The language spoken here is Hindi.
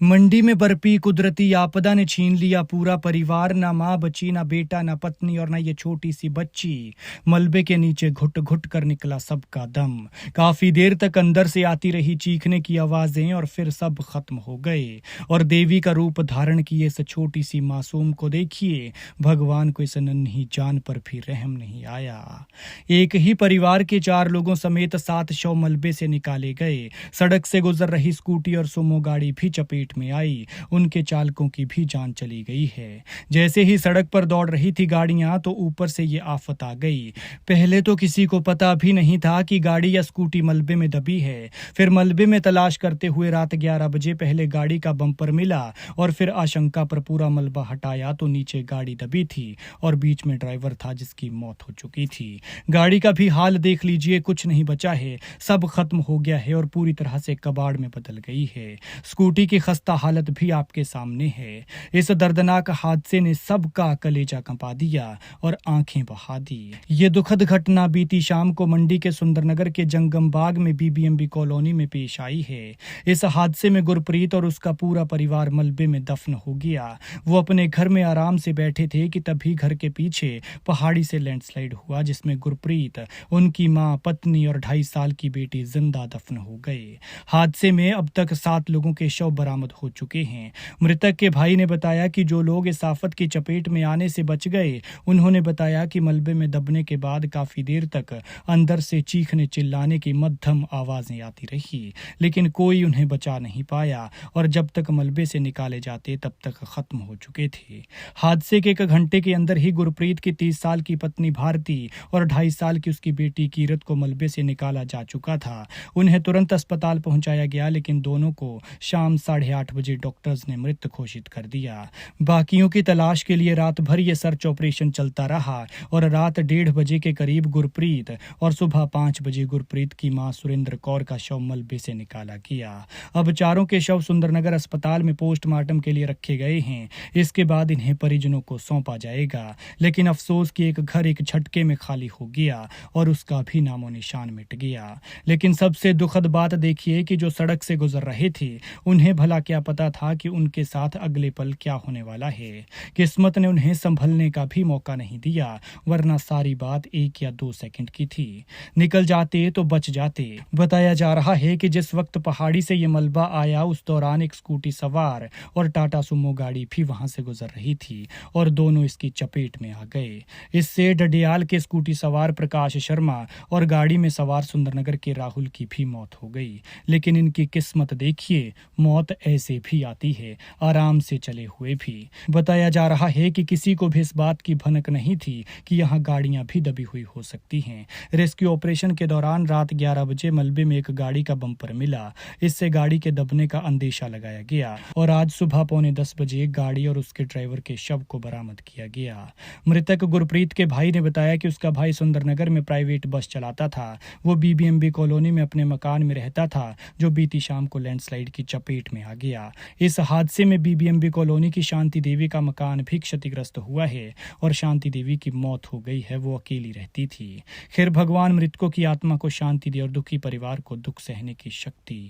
मंडी में बरपी कुदरती आपदा ने छीन लिया पूरा परिवार। ना माँ बची, ना बेटा, ना पत्नी और ना ये छोटी सी बच्ची। मलबे के नीचे घुट घुट कर निकला सबका दम। काफी देर तक अंदर से आती रही चीखने की आवाजें और फिर सब खत्म हो गए। और देवी का रूप धारण किए इस छोटी सी मासूम को देखिए, भगवान को इस नन्ही जान पर भी रहम नहीं आया। एक ही परिवार के 4 लोगों समेत 7 शव मलबे से निकाले गए। सड़क से गुजर रही स्कूटी और सुमो गाड़ी भी चपेट में आई। उनके चालकों की भी जान चली गई है। जैसे ही सड़क पर दौड़ रही थी गाड़ियां, तो ऊपर से ये आफत आ गई। पहले तो किसी को पता भी नहीं था कि गाड़ी या स्कूटी मलबे में दबी है। फिर मलबे में तलाश करते हुए रात 11 बजे पहले गाड़ी का बम्पर मिला और फिर आशंका पर पूरा मलबा हटाया तो नीचे गाड़ी दबी थी और बीच में ड्राइवर था जिसकी मौत हो चुकी थी। गाड़ी का भी हाल देख लीजिए, कुछ नहीं बचा है, सब खत्म हो गया है और पूरी तरह से कबाड़ में बदल गई है। स्कूटी की खस्ता हालत भी आपके सामने है। इस दर्दनाक हादसे ने सबका कलेजा कंपा दिया और आंखें बहा दी। ये दुखद घटना बीती शाम को मंडी के सुंदरनगर के जंगम बाग में बीबीएमबी कॉलोनी में पेश आई है। इस हादसे में गुरप्रीत और उसका पूरा परिवार मलबे में दफन हो गया। वो अपने घर में आराम से बैठे थे कि तभी घर के पीछे पहाड़ी से लैंडस्लाइड हुआ, जिसमें गुरप्रीत, उनकी मां, पत्नी और 2.5 साल की बेटी जिंदा दफन हो गए। हादसे में अब तक 7 लोगों के शव बरामद हो चुके हैं। मृतक के भाई ने बताया कि जो लोग इस आफत की चपेट में आने से बच गए, उन्होंने बताया कि मलबे में दबने के बाद काफी देर तक अंदर से चीखने चिल्लाने की मध्यम आवाजें आती रही, लेकिन कोई उन्हें बचा नहीं पाया और जब तक मलबे से निकाले जाते तब तक खत्म हो चुके थे। हादसे के 1 घंटे के अंदर ही गुरप्रीत की 30 साल की पत्नी भारती और 2.5 साल की उसकी बेटी कीरत को मलबे से निकाला जा चुका था। उन्हें तुरंत अस्पताल पहुंचाया गया, लेकिन दोनों को शाम 8:30 बजे डॉक्टर्स ने मृत घोषित कर दिया। बाकियों की तलाश के लिए रात भर ये सर्च ऑपरेशन चलता रहा और रात 1:30 बजे के करीब गुरप्रीत और सुबह 5 बजे गुरप्रीत की मां सुरेंद्र कौर का शव मलबे से निकाला गया। अब चारों के शव सुंदरनगर अस्पताल में पोस्टमार्टम के लिए रखे गए हैं। इसके बाद इन्हें परिजनों को सौंपा जाएगा, लेकिन अफसोस कि एक घर एक झटके में खाली हो गया और उसका भी नामो निशान मिट गया। लेकिन सबसे दुखद बात देखिए कि जो सड़क से गुजर रहे थे, उन्हें भला क्या पता था कि उनके साथ अगले पल क्या होने वाला है। किस्मत ने उन्हें संभलने का भी मौका नहीं दिया, वरना सारी बात 1 या 2 सेकंड की थी। निकल जाते तो बच जाते। बताया जा रहा है कि जिस वक्त पहाड़ी से ये मलबा आया, उस दौरान एक स्कूटी सवार और टाटा सुमो गाड़ी भी वहां से गुजर रही थी और दोनों इसकी चपेट में आ गए। इससे डडियाल के स्कूटी सवार प्रकाश शर्मा और गाड़ी में सवार सुंदरनगर के राहुल की भी मौत हो गई। लेकिन इनकी किस्मत देखिए, मौत ऐसे भी आती है, आराम से चले हुए भी। बताया जा रहा है कि किसी को भी इस बात की भनक नहीं थी कि यहाँ गाड़ियां भी दबी हुई हो सकती हैं। रेस्क्यू ऑपरेशन के दौरान रात 11 बजे मलबे में एक गाड़ी का बम्पर मिला। इससे गाड़ी के दबने का अंदेशा लगाया गया और आज सुबह 9:45 बजे गाड़ी और उसके ड्राइवर के शव को बरामद किया गया। मृतक गुरप्रीत के भाई ने बताया कि उसका भाई सुंदरनगर में प्राइवेट बस चलाता था। वो बीबीएमबी कॉलोनी में अपने मकान में रहता था, जो बीती शाम को लैंडस्लाइड की चपेट में आ गया। इस हादसे में बीबीएमबी कॉलोनी की शांति देवी का मकान भी क्षतिग्रस्त हुआ है और शांति देवी की मौत हो गई है। वो अकेली रहती थी। खैर, भगवान मृतकों की आत्मा को शांति दे और दुखी परिवार को दुख सहने की शक्ति